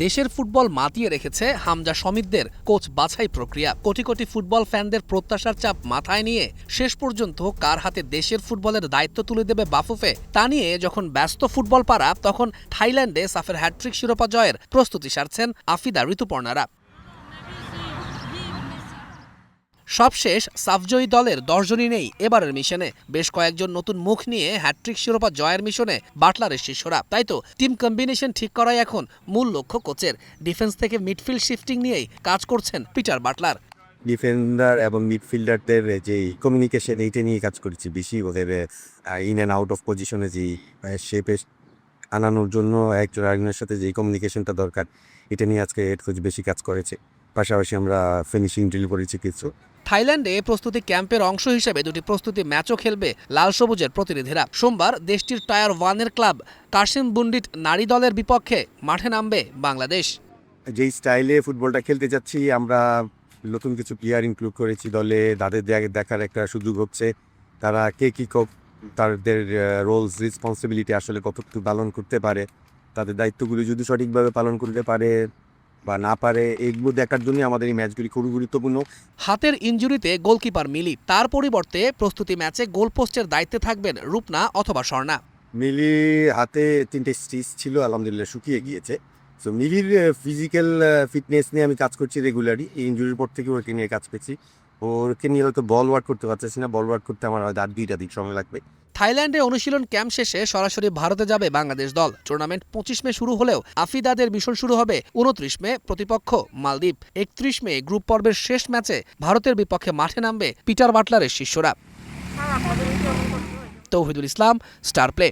দেশের ফুটবল মাতিয়ে রেখেছে হামজা সমিতদের কোচ বাছাই প্রক্রিয়া। কোটি কোটি ফুটবল ফ্যানদের প্রত্যাশার চাপ মাথায় নিয়ে শেষ পর্যন্ত কার হাতে দেশের ফুটবলের দায়িত্ব তুলে দেবে বাফুফে তা নিয়ে যখন ব্যস্ত ফুটবল পাড়া, তখন থাইল্যান্ডে সাফের হ্যাটট্রিক শিরোপা জয়ের প্রস্তুতি সারছেন আফিদা ঋতুপর্ণারা। সবশেষ সাফজয়ী দলের 10 জনই নেই এবারের মিশনে। বেশ কয়েকজন নতুন মুখ নিয়ে হ্যাটট্রিক শিরোপা জয়ের মিশনে বাটলারের শিষ্যরা। তাই তো টিম কম্বিনেশন ঠিক করাই এখন মূল লক্ষ্য কোচের। ডিফেন্স থেকে মিডফিল্ড শিফটিং নিয়েই কাজ করছেন পিটার বাটলার। ডিফেন্ডার এবং মিডফিল্ডারদের যে কমিউনিকেশন, এইটা নিয়ে কাজ করেছি বেশি। ওদের ইন অ্যান্ড আউট অফ পজিশনে যে শেপে আনানোর জন্য একজন আরেকজনের সাথে যে কমিউনিকেশনটা দরকার, এটা নিয়ে আজকে হেড কোচ বেশি কাজ করেছে। পাশাপাশি আমরা ফিনিশিং ড্রিল করেছি কিছু। থাইল্যান্ডে প্রস্তুতি ক্যাম্পের অংশ হিসেবে দুটি প্রস্তুতি ম্যাচও খেলবে লাল সবুজের প্রতিনিধিরা। সোমবার দেশটির টায়ার 1-এর ক্লাব কাশিম বুন্ডিট নারী দলের বিপক্ষে মাঠে নামবে বাংলাদেশ। যেই স্টাইলে ফুটবলটা খেলতে যাচ্ছি, আমরা নতুন কিছু প্লেয়ার ইনক্লুড করেছি দলে। তাদের দেখার একটা সুযোগ হচ্ছে তারা কে কী তাদের রোলস রেসপন্সিবিলিটি আসলে কতটুকু পালন করতে পারে, তাদের দায়িত্বগুলি যদি সঠিকভাবে পালন করতে পারে বা না পারে, এগুলো দেখার জন্য আমাদের এই ম্যাচগুলি খুবই গুরুত্বপূর্ণ। হাতের ইনজুরিতে গোলকিপার মিলি, তার পরিবর্তে প্রস্তুতি ম্যাচে গোলপোস্টের দায়িত্বে থাকবেন রূপনা অথবা স্বর্ণা। মিলি হাতে 3টে স্টিচ ছিল, আলহামদুলিল্লাহ শুকিয়ে গিয়েছে। সো মিলির ফিজিক্যাল ফিটনেস নিয়ে আমি কাজ করছি রেগুলারই। এই ইনজুরির পর থেকে ওকে নিয়ে কাজ পেয়েছি। ওকে নিয়ে হয়তো বল ওয়ার্ক করতে পারতেছি না, বল ওয়ার্ক করতে আমার হয়তো 2টা দিন সময় লাগবে। থাইল্যান্ডে অনুশীলন ক্যাম্প শেষে সরাসরি ভারতে যাবে বাংলাদেশ দল। টুর্নামেন্ট 25 মে শুরু হলেও আফিদাদের মিশন শুরু হবে 29 মে, প্রতিপক্ষ মালদ্বীপ। 31 মে গ্রুপ পর্বের শেষ ম্যাচে ভারতের বিপক্ষে মাঠে নামবে পিটার বাটলারের শিষ্যরা। তৌহিদুল ইসলাম, স্টার প্লে।